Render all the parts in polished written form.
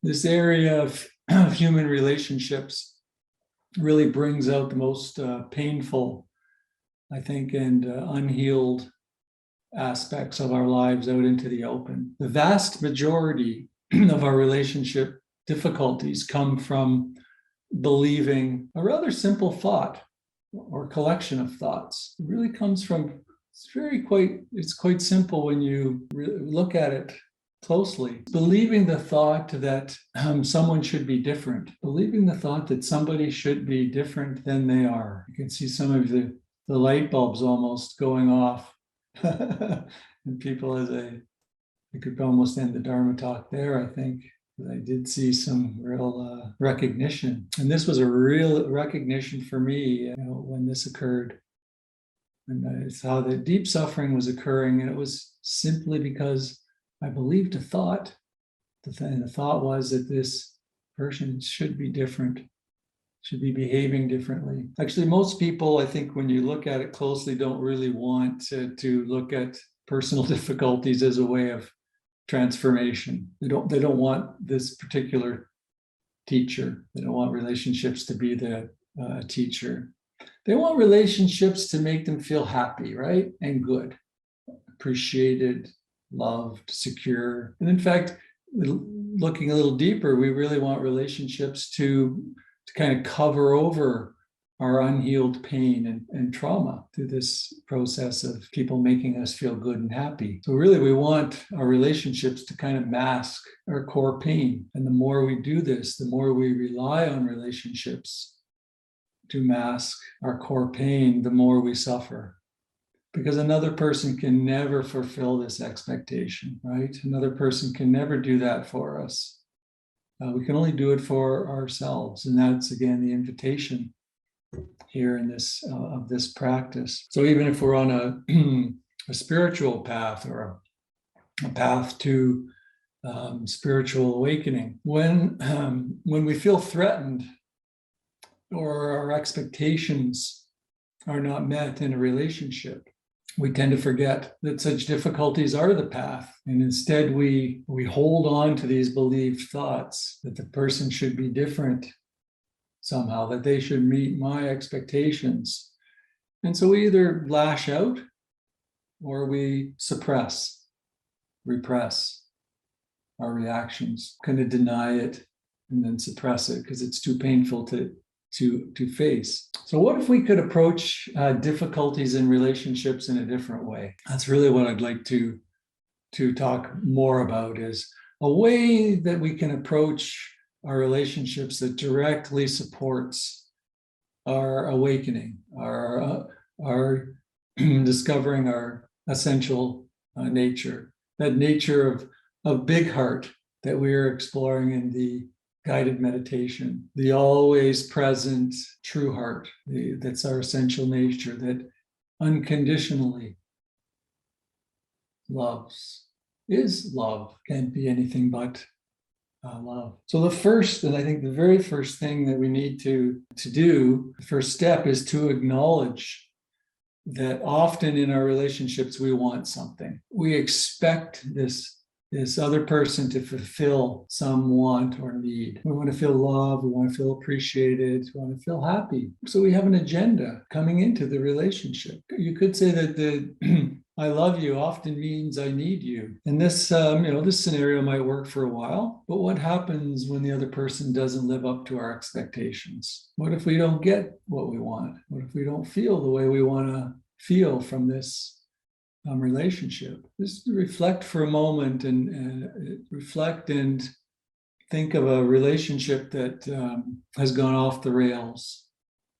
This area of human relationships really brings out the most painful, I think, and unhealed aspects of our lives out into the open. The vast majority of our relationship difficulties come from believing a rather simple thought or collection of thoughts. It really comes from, it's quite simple when you look at it closely. Believing the thought that someone should be different, believing the thought that somebody should be different than they are. You can see some of the light bulbs almost going off. And people, I could almost end the Dharma talk there, I think. I did see some real recognition. And this was a real recognition for me, when this occurred. And I saw that deep suffering was occurring, and it was simply because I believed a thought. The thought was that this person should be different, should be behaving differently. Actually, most people, I think, when you look at it closely, don't really want to look at personal difficulties as a way of transformation. They don't want this particular teacher. They don't want relationships to be the teacher. They want relationships to make them feel happy, right? And good, appreciated, loved, secure. And in fact, looking a little deeper, we really want relationships to kind of cover over our unhealed pain and trauma through this process of people making us feel good and happy. So really, we want our relationships to kind of mask our core pain. And the more we do this, the more we rely on relationships to mask our core pain, the more we suffer. Because another person can never fulfill this expectation, right? Another person can never do that for us. We can only do it for ourselves. And that's, again, the invitation here in this of this practice. So even if we're on a spiritual path or a path to spiritual awakening, when we feel threatened or our expectations are not met in a relationship, we tend to forget that such difficulties are the path. And instead we hold on to these believed thoughts that the person should be different somehow, that they should meet my expectations. And so we either lash out or we suppress, repress our reactions, kind of deny it and then suppress it because it's too painful to face. So what if we could approach difficulties in relationships in a different way? That's really what I'd like to talk more about, is a way that we can approach our relationships that directly supports our awakening, our discovering our essential nature, that nature of big heart that we are exploring in the guided meditation, the always present true heart. That's our essential nature that unconditionally loves, is love, can't be anything but love. So the first, and I think the very first thing that we need to do, the first step, is to acknowledge that often in our relationships, we want something. We expect this other person to fulfill some want or need. We want to feel loved, we want to feel appreciated, we want to feel happy. So we have an agenda coming into the relationship. You could say that the I love you often means I need you. And this, this scenario might work for a while, but what happens when the other person doesn't live up to our expectations? What if we don't get what we want? What if we don't feel the way we want to feel from this relationship? Just reflect for a moment and reflect and think of a relationship that has gone off the rails,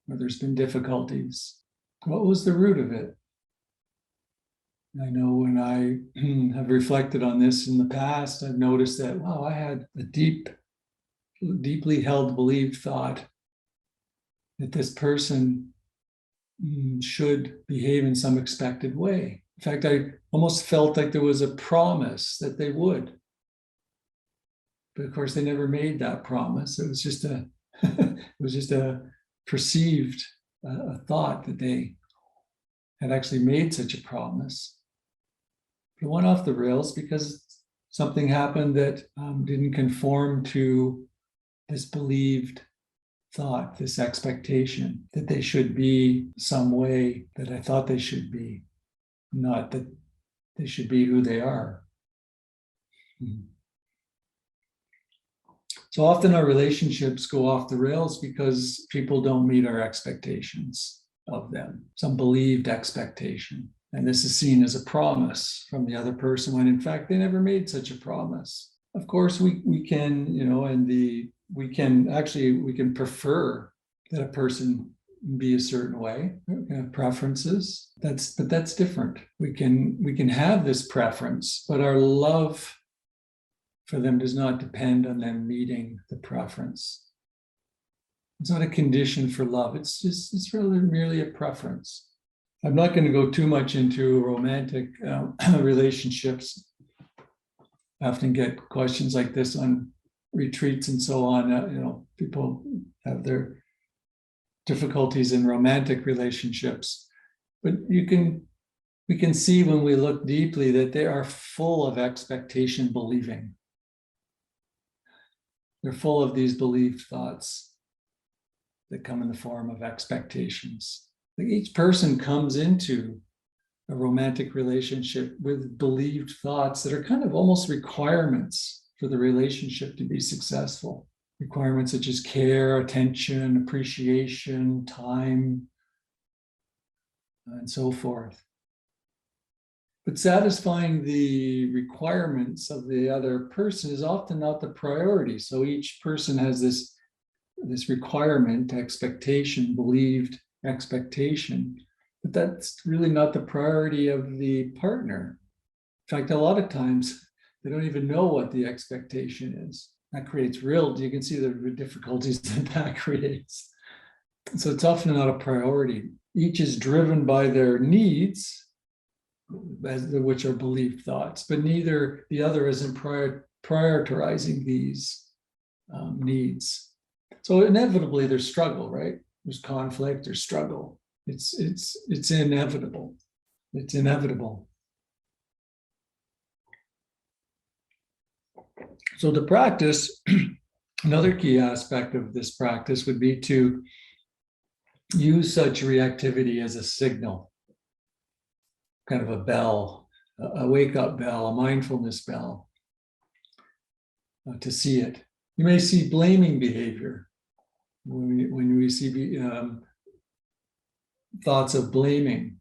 where there's been difficulties. What was the root of it? I know when I have reflected on this in the past, I've noticed that, wow, I had a deeply held believed thought that this person should behave in some expected way. In fact, I almost felt like there was a promise that they would. But of course, they never made that promise. It was just a perceived a thought that they had actually made such a promise. It went off the rails because something happened that didn't conform to this believed thought, this expectation that they should be some way that I thought they should be, not that they should be who they are. So often our relationships go off the rails because people don't meet our expectations of them, some believed expectation. And this is seen as a promise from the other person when in fact they never made such a promise. Of course, we can, we can prefer that a person be a certain way, preferences. But that's different. We can have this preference, but our love for them does not depend on them meeting the preference. It's not a condition for love. It's really merely a preference. I'm not going to go too much into romantic relationships. I often get questions like this on retreats and so on. People have their difficulties in romantic relationships, but we can see when we look deeply that they are full of expectation believing. They're full of these believed thoughts that come in the form of expectations. Each person comes into a romantic relationship with believed thoughts that are kind of almost requirements for the relationship to be successful. Requirements such as care, attention, appreciation, time, and so forth. But satisfying the requirements of the other person is often not the priority. So each person has this requirement, expectation, believed expectation, but that's really not the priority of the partner. In fact, a lot of times they don't even know what the expectation is. That creates you can see the difficulties that creates. So it's often not a priority. Each is driven by their needs, which are believed thoughts, but neither the other isn't prioritizing these needs. So inevitably there's struggle, right? There's conflict, there's struggle. It's inevitable. It's inevitable. So the practice, another key aspect of this practice would be to use such reactivity as a signal, kind of a bell, a wake-up bell, a mindfulness bell, to see it. You may see blaming behavior when we see thoughts of blaming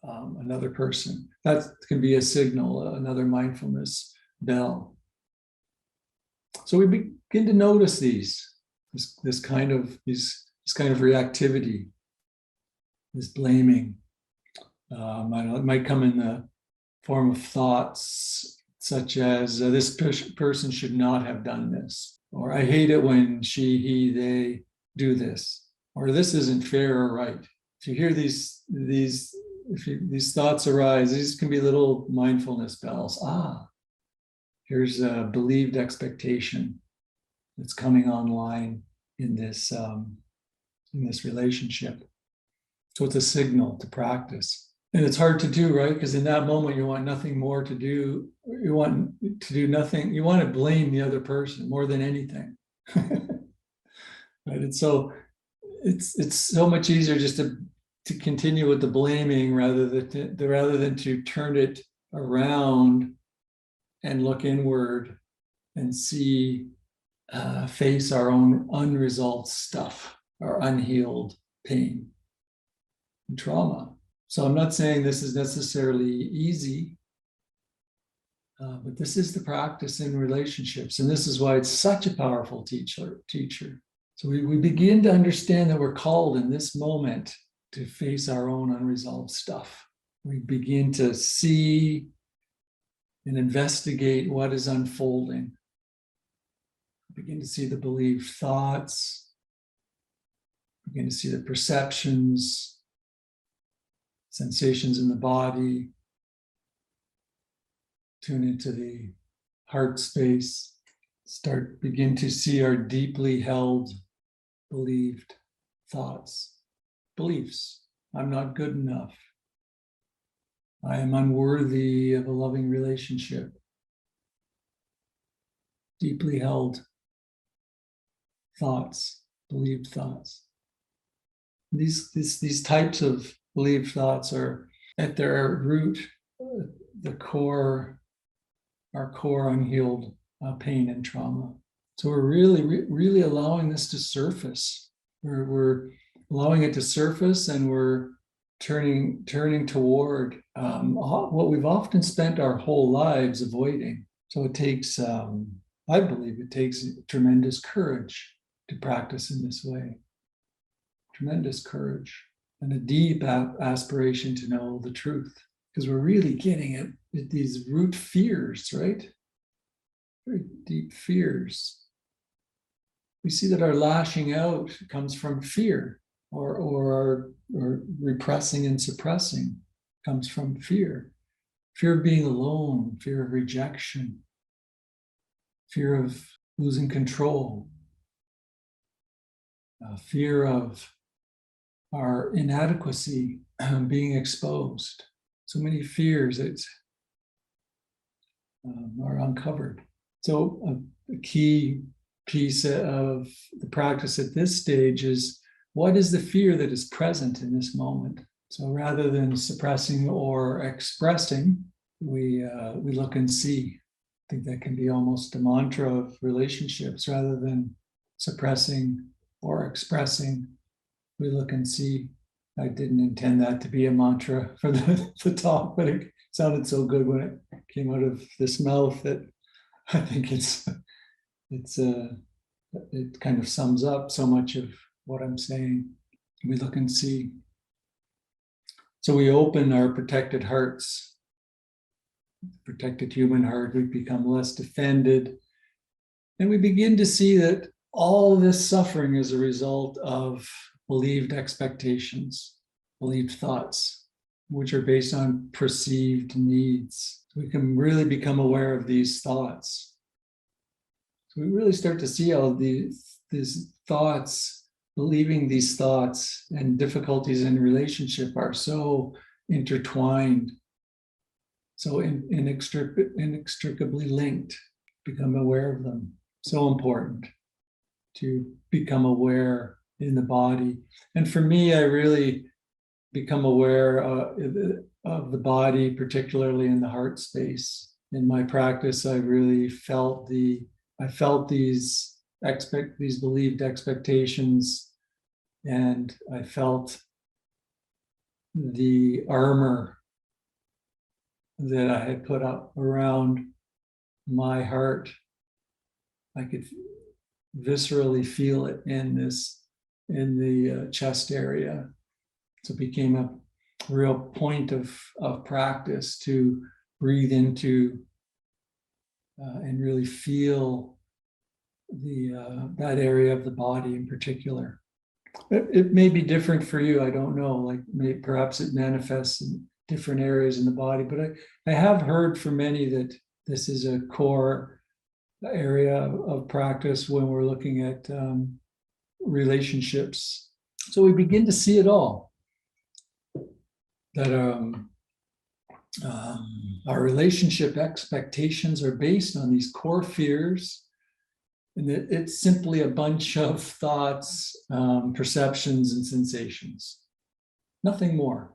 another person. That can be a signal, another mindfulness bell. So we begin to notice this kind of reactivity, this blaming. It might come in the form of thoughts such as this person should not have done this, or I hate it when she, he, they do this, or this isn't fair or right. If you hear these thoughts arise, these can be little mindfulness bells. Here's a believed expectation that's coming online in this relationship. So it's a signal to practice. And it's hard to do, right? Because in that moment, you want nothing more to do. You want to do nothing. You want to blame the other person more than anything. Right? And so it's so much easier just to continue with the blaming rather than to turn it around and look inward and see, face our own unresolved stuff, our unhealed pain and trauma. So I'm not saying this is necessarily easy, but this is the practice in relationships. And this is why it's such a powerful teacher. So we begin to understand that we're called in this moment to face our own unresolved stuff. We begin to see and investigate what is unfolding. We begin to see the believed thoughts, begin to see the perceptions, sensations in the body, tune into the heart space, begin to see our deeply held, believed thoughts, beliefs. I'm not good enough. I am unworthy of a loving relationship. deeply held thoughts, believed thoughts. These types of believed thoughts are at their root, the core, our core unhealed pain and trauma. So we're really allowing this to surface. We're allowing it to surface, and we're turning toward what we've often spent our whole lives avoiding. So it takes, I believe, it takes tremendous courage to practice in this way. Tremendous courage and a deep aspiration to know the truth, because we're really getting at these root fears, right? Very deep fears. We see that our lashing out comes from fear, or repressing and suppressing comes from fear. Fear of being alone, fear of rejection, fear of losing control, fear of our inadequacy being exposed. So many fears that are uncovered. So a key piece of the practice at this stage is, what is the fear that is present in this moment? So rather than suppressing or expressing, we look and see. I think that can be almost a mantra of relationships. Rather than suppressing or expressing, we look and see. I didn't intend that to be a mantra for the talk, but it sounded so good when it came out of this mouth that I think it kind of sums up so much of what I'm saying. We look and see. So we open our protected hearts, protected human heart. We become less defended, and we begin to see that all this suffering is a result of believed expectations, believed thoughts, which are based on perceived needs. So we can really become aware of these thoughts. So we really start to see how these thoughts, believing these thoughts and difficulties in relationship are so intertwined, so inextricably linked. Become aware of them. So important to become aware in the body. And for me, I really become aware of the body, particularly in the heart space. In my practice, I really felt these believed expectations, and I felt the armor that I had put up around my heart. I could viscerally feel it in the chest area. So it became a real point of practice to breathe into and really feel that area of the body in particular. It may be different for you. I don't know. Like perhaps it manifests in different areas in the body. But I have heard from many that this is a core area of practice when we're looking at relationships. So we begin to see it all. That our relationship expectations are based on these core fears, and that it's simply a bunch of thoughts, perceptions, and sensations. Nothing more.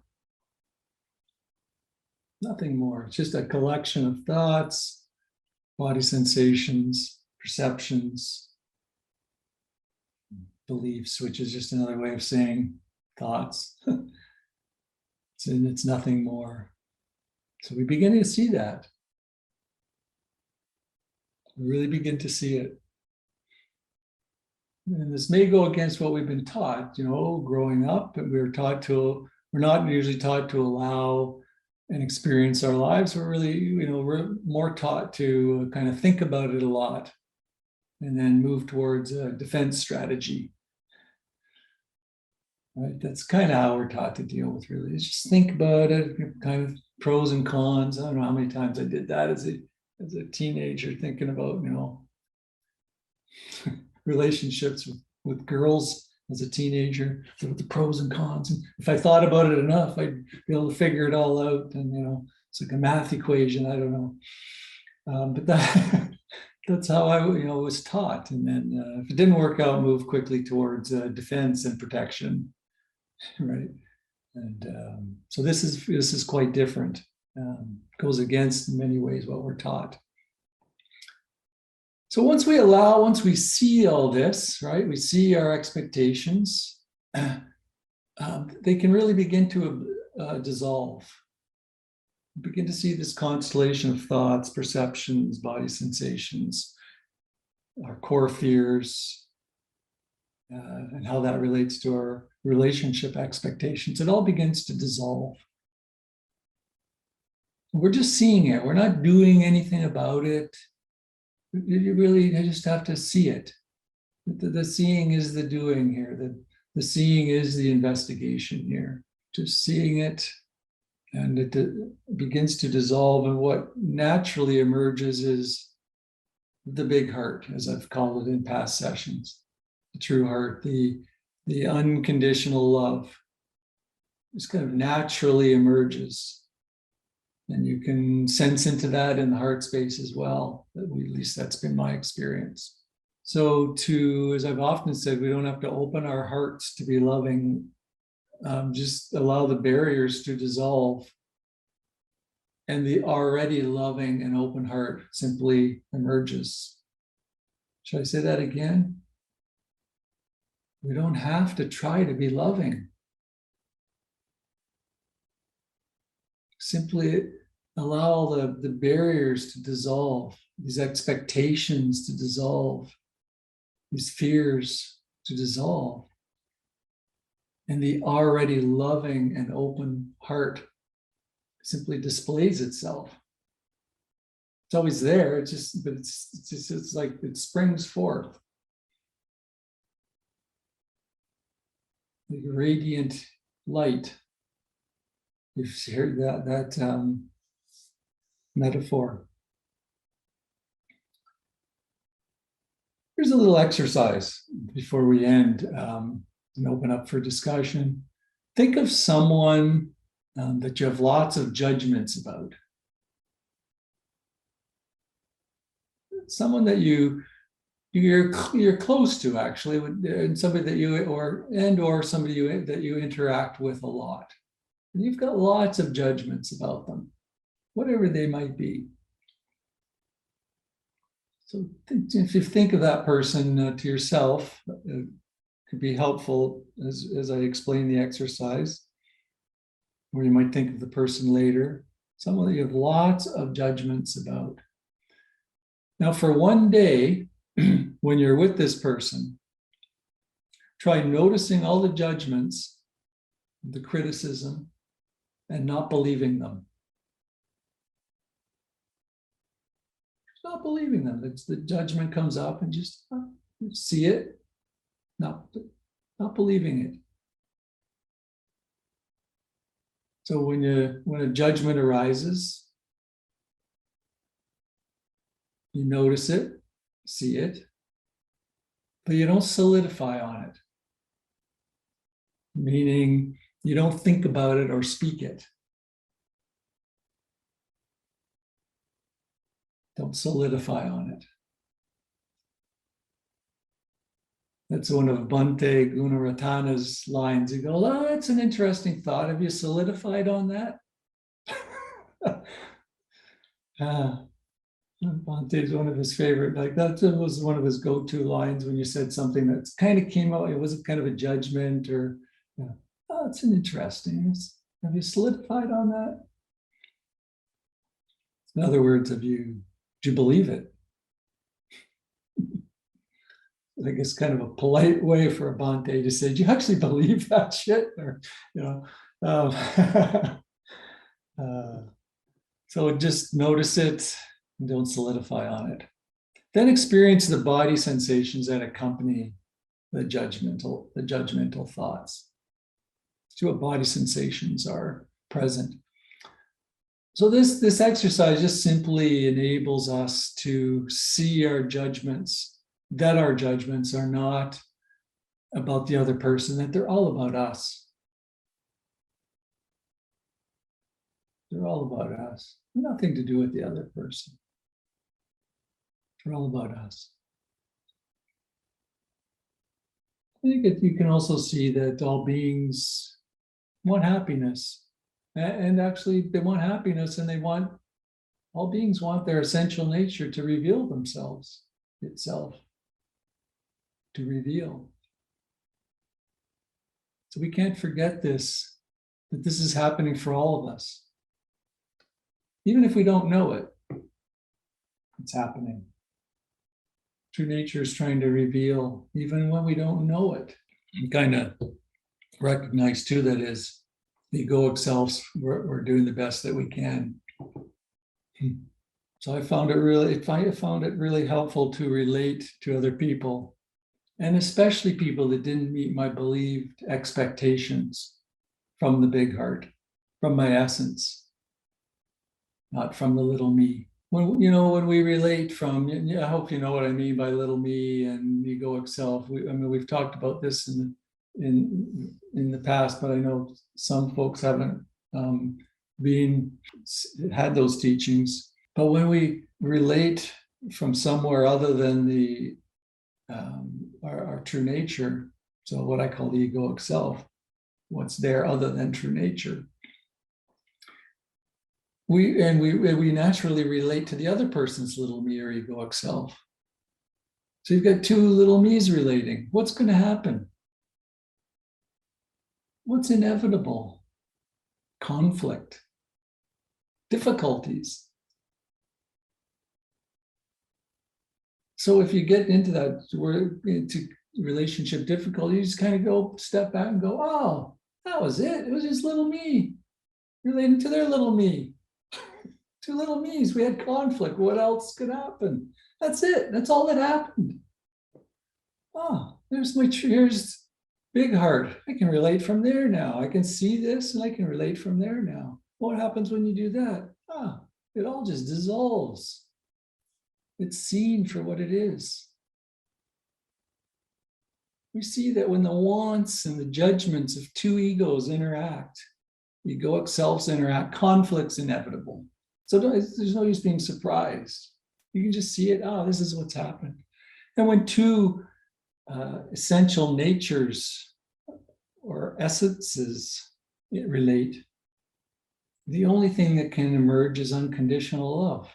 Nothing more. It's just a collection of thoughts, body sensations, perceptions, beliefs, which is just another way of saying thoughts. It's nothing more. So we begin to see that. We really begin to see it. And this may go against what we've been taught, growing up, and we're not usually taught to allow and experience our lives. We're really, we're more taught to kind of think about it a lot and then move towards a defense strategy. Right? That's kind of how we're taught to deal with really. It's just think about it, kind of pros and cons. I don't know how many times I did that as a teenager, thinking about, relationships with girls as a teenager, with the pros and cons. And if I thought about it enough, I'd be able to figure it all out. And, it's like a math equation. I don't know. But that's how I was taught. And then if it didn't work out, move quickly towards defense and protection, right? And so this is quite different. Goes against in many ways what we're taught. So once we see all this, right, we see our expectations, they can really begin to dissolve. Begin to see this constellation of thoughts, perceptions, body sensations, our core fears, and how that relates to our relationship expectations. It all begins to dissolve. We're just seeing it. We're not doing anything about it. You really just have to see it. The seeing is the doing here. The seeing is the investigation here. Just seeing it, and it begins to dissolve. And what naturally emerges is the big heart, as I've called it in past sessions. The true heart, the unconditional love. Just kind of naturally emerges. And you can sense into that in the heart space as well. At least that's been my experience. So as I've often said, we don't have to open our hearts to be loving. Just allow the barriers to dissolve. And the already loving and open heart simply emerges. Should I say that again? We don't have to try to be loving. Simply allow the barriers to dissolve, these expectations to dissolve, these fears to dissolve. And the already loving and open heart simply displays itself. It's always there, it's like it springs forth. Like radiant light. You've heard that metaphor. Here's a little exercise before we end and open up for discussion. Think of someone that you have lots of judgments about. Someone that you're close to, actually, and somebody that you or somebody that you interact with a lot. And you've got lots of judgments about them, whatever they might be. So if you think of that person to yourself, it could be helpful as I explain the exercise. Or you might think of the person later, someone that you have lots of judgments about. Now, for one day, when you're with this person, try noticing all the judgments, the criticism, and not believing them. Not believing them. It's the judgment comes up and just see it, not believing it. So when a judgment arises, you notice it, see it, but you don't solidify on it. Meaning you don't think about it or speak it. Don't solidify on it. That's one of Bhante Gunaratana's lines. He goes, "Oh, that's an interesting thought. Have you solidified on that?" Bhante is one of his favorite. Like that was one of his go-to lines when you said something that kind of came out. It wasn't kind of a judgment or, oh, it's an interesting. Have you solidified on that? In other words, do you believe it? I think it's kind of a polite way for a Bhante to say, "Do you actually believe that shit?" Or, so just notice it and don't solidify on it. Then experience the body sensations that accompany the judgmental thoughts. See what body sensations are present. So this exercise just simply enables us to see our judgments, that our judgments are not about the other person, that they're all about us. They're all about us. Nothing to do with the other person. They're all about us. I think you can also see that all beings want happiness. And actually, they want happiness, and all beings want their essential nature to reveal themselves, itself, to reveal. So we can't forget this, that this is happening for all of us. Even if we don't know it, it's happening. True nature is trying to reveal, even when we don't know it. You kind of recognize too that as the egoic selves, we're doing the best that we can. So I found it really helpful to relate to other people, and especially people that didn't meet my believed expectations from the big heart, from my essence, not from the little me. When we relate from, I hope you know what I mean by little me and egoic self. We've talked about this in the past, but I know some folks haven't had those teachings. But when we relate from somewhere other than our true nature, so what I call the egoic self, what's there other than true nature, we naturally relate to the other person's little me or egoic self. So you've got two little me's relating. What's going to happen? What's inevitable? Conflict, difficulties. So if you get into into relationship difficulty, you just kind of step back and go, oh, that was it. It was just little me relating to their little me. Two little me's. We had conflict. What else could happen? That's it. That's all that happened. Oh, here's big heart. I can relate from there now. I can see this and I can relate from there now. What happens when you do that? It all just dissolves. It's seen for what it is. We see that when the wants and the judgments of two egos interact, egoic selves interact, conflict's inevitable. So there's no use being surprised. You can just see it. This is what's happened. And when two essential natures or essences relate, the only thing that can emerge is unconditional love.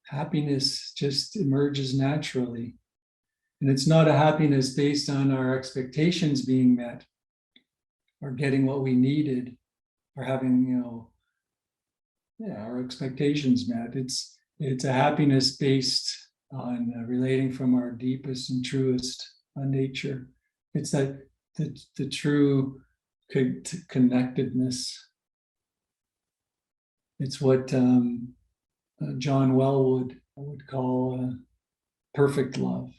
Happiness just emerges naturally. And it's not a happiness based on our expectations being met or getting what we needed or having, our expectations met. It's a happiness based on relating from our deepest and truest nature. It's that the true connectedness. It's what John Wellwood would call perfect love.